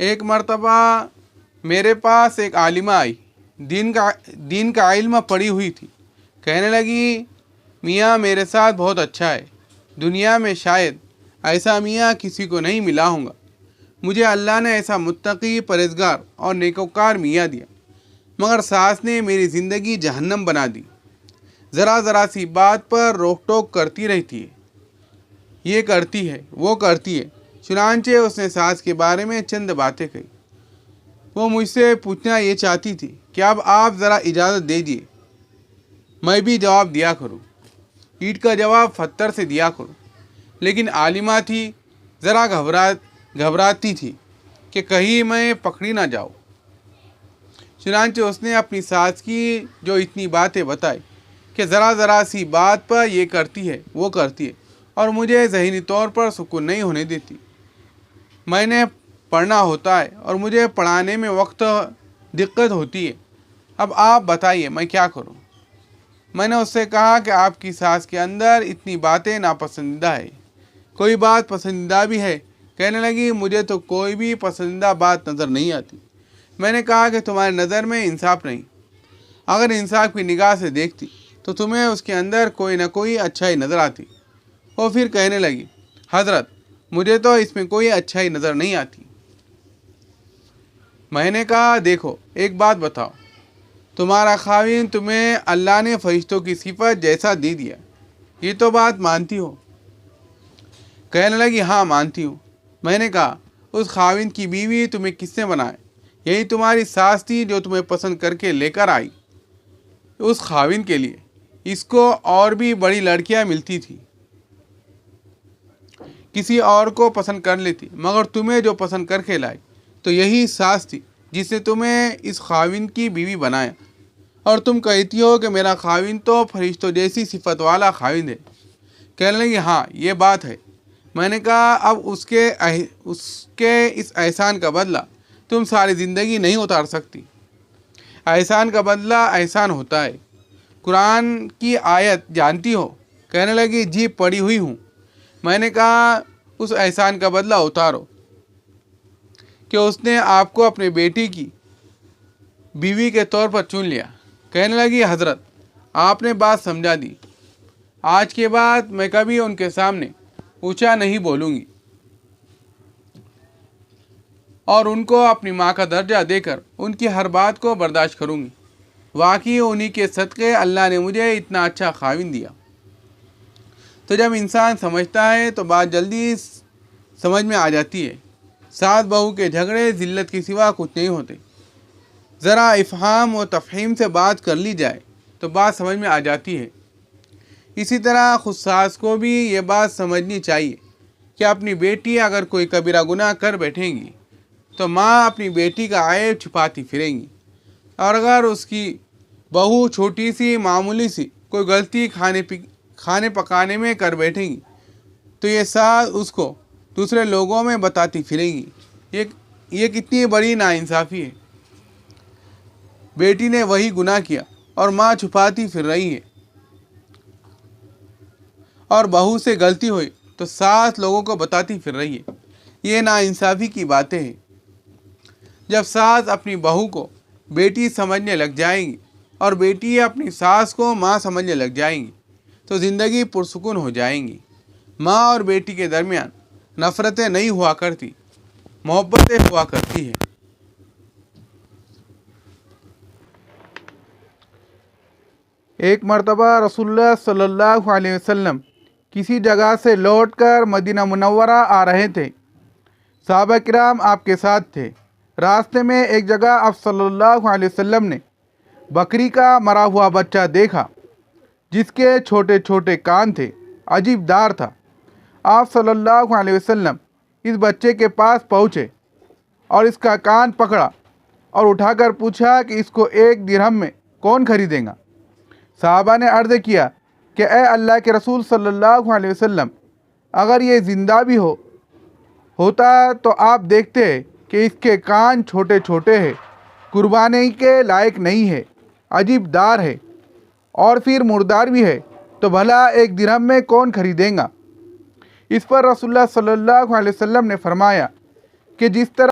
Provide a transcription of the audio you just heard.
एक मर्तबा मेरे पास एक आलिमा आई, दीन का इल्म पढ़ी हुई थी। कहने लगी, मियाँ मेरे साथ बहुत अच्छा है, दुनिया में शायद ऐसा मियाँ किसी को नहीं मिला होगा। मुझे अल्लाह ने ऐसा मुत्तकी, परहेज़गार और नेकोकार मियाँ दिया, मगर सास ने मेरी ज़िंदगी जहन्नम बना दी। ज़रा ज़रा सी बात पर रोक टोक करती रहती है, ये करती है, वो करती है। चुनांचे उसने सास के बारे में चंद बातें कही। वो मुझसे पूछना ये चाहती थी कि अब आप ज़रा इजाज़त दीजिए, मैं भी जवाब दिया करूं। ईंट का जवाब पत्थर से दिया करूं। लेकिन आलिमा थी, ज़रा घबराती थी कि कहीं मैं पकड़ी ना जाऊं। चुनांचे उसने अपनी सास की जो इतनी बातें बताई कि ज़रा ज़रा सी बात पर ये करती है, वो करती है, और मुझे ज़हनी तौर पर सुकून नहीं होने देती। मैंने पढ़ना होता है और मुझे पढ़ाने में वक्त दिक्कत होती है। अब आप बताइए मैं क्या करूं? मैंने उससे कहा कि आपकी सास के अंदर इतनी बातें नापसंदीदा है, कोई बात पसंदीदा भी है? कहने लगी, मुझे तो कोई भी पसंदीदा बात नज़र नहीं आती। मैंने कहा कि तुम्हारी नज़र में इंसाफ नहीं। अगर इंसाफ की निगाह से देखती तो तुम्हें उसके अंदर कोई ना कोई अच्छाई नज़र आती। वो फिर कहने लगी, हज़रत मुझे तो इसमें कोई अच्छाई नज़र नहीं आती। मैंने कहा, देखो एक बात बताओ, तुम्हारा खाविन तुम्हें अल्लाह ने फरिश्तों की सिफत जैसा दे दिया, ये तो बात मानती हो? कहने लगी, हाँ मानती हूँ। मैंने कहा, उस खाविन की बीवी तुम्हें किसने बनाया? यही तुम्हारी सास थी जो तुम्हें पसंद करके लेकर आई। उस खाविन के लिए इसको और भी बड़ी लड़कियां मिलती थी, किसी और को पसंद कर लेती, मगर तुम्हें जो पसंद करके लाई तो यही सास थी जिसने तुम्हें इस खाविन की बीवी बनाया। और तुम कहती हो कि मेरा खाविन तो फरिश्तों जैसी सिफत वाला खाविन है। कहने लगी, हाँ ये बात है। मैंने कहा, अब उसके इस एहसान का बदला तुम सारी ज़िंदगी नहीं उतार सकती। एहसान का बदला एहसान होता है। कुरान की आयत जानती हो? कहने लगी, जी पढ़ी हुई हूँ। मैंने कहा, उस एहसान का बदला उतारो कि उसने आपको अपने बेटी की बीवी के तौर पर चुन लिया। कहने लगी, हज़रत आपने बात समझा दी, आज के बाद मैं कभी उनके सामने ऊंचा नहीं बोलूँगी और उनको अपनी माँ का दर्जा देकर उनकी हर बात को बर्दाश्त करूँगी। वाकई उन्हीं के सदक़े अल्लाह ने मुझे इतना अच्छा खाविन दिया। तो जब इंसान समझता है तो बात जल्दी समझ में आ जाती है। सास बहू के झगड़े ज़िल्लत के सिवा कुछ नहीं होते। ज़रा इफ़हाम व तफ़हीम से बात कर ली जाए तो बात समझ में आ जाती है। इसी तरह खुद सास को भी ये बात समझनी चाहिए कि अपनी बेटी अगर कोई कबीरा गुनाह कर बैठेंगी तो माँ अपनी बेटी का ऐब छुपाती फिरेंगी, और अगर उसकी बहू छोटी सी मामूली सी कोई गलती खाने पकाने में कर बैठेंगी तो ये सास उसको दूसरे लोगों में बताती फिरेंगी। ये कितनी बड़ी नाइंसाफ़ी है। बेटी ने वही गुनाह किया और माँ छुपाती फिर रही है, और बहू से गलती हुई तो सास लोगों को बताती फिर रही है। ये नाइंसाफ़ी की बातें हैं। जब सास अपनी बहू को बेटी समझने लग जाएंगी और बेटी अपनी सास को माँ समझने लग जाएंगी तो ज़िंदगी पुरसुकून हो जाएंगी। माँ और बेटी के दरमियान नफ़रतें नहीं हुआ करती, मोहब्बतें हुआ करती है। एक मर्तबा रसूलुल्लाह सल्लल्लाहु अलैहि वसल्लम किसी जगह से लौटकर मदीना मुनव्वरा आ रहे थे। सहाबा किराम आपके साथ थे। रास्ते में एक जगह आप सल्लल्लाहु अलैहि वसल्लम ने बकरी का मरा हुआ बच्चा देखा, जिसके छोटे छोटे कान थे, अजीबदार था। आप सल्लल्लाहु अलैहि वसल्लम इस बच्चे के पास पहुँचे और इसका कान पकड़ा और उठाकर पूछा कि इसको 1 दिरहम में कौन खरीदेगा? साहबा ने अर्ज़ किया कि ए अल्लाह के रसूल सल्लल्लाहु अलैहि वसल्लम, अगर ये ज़िंदा भी होता तो आप देखते कि इसके कान छोटे छोटे हैं, कुर्बानी के लायक नहीं है, अजीबदार है, और फिर मुर्दार भी है, तो भला 1 दिरहम में कौन खरीदेगा? इस पर रसूलुल्लाह सल्लल्लाहु अलैहि वसल्लम ने फरमाया कि जिस तरह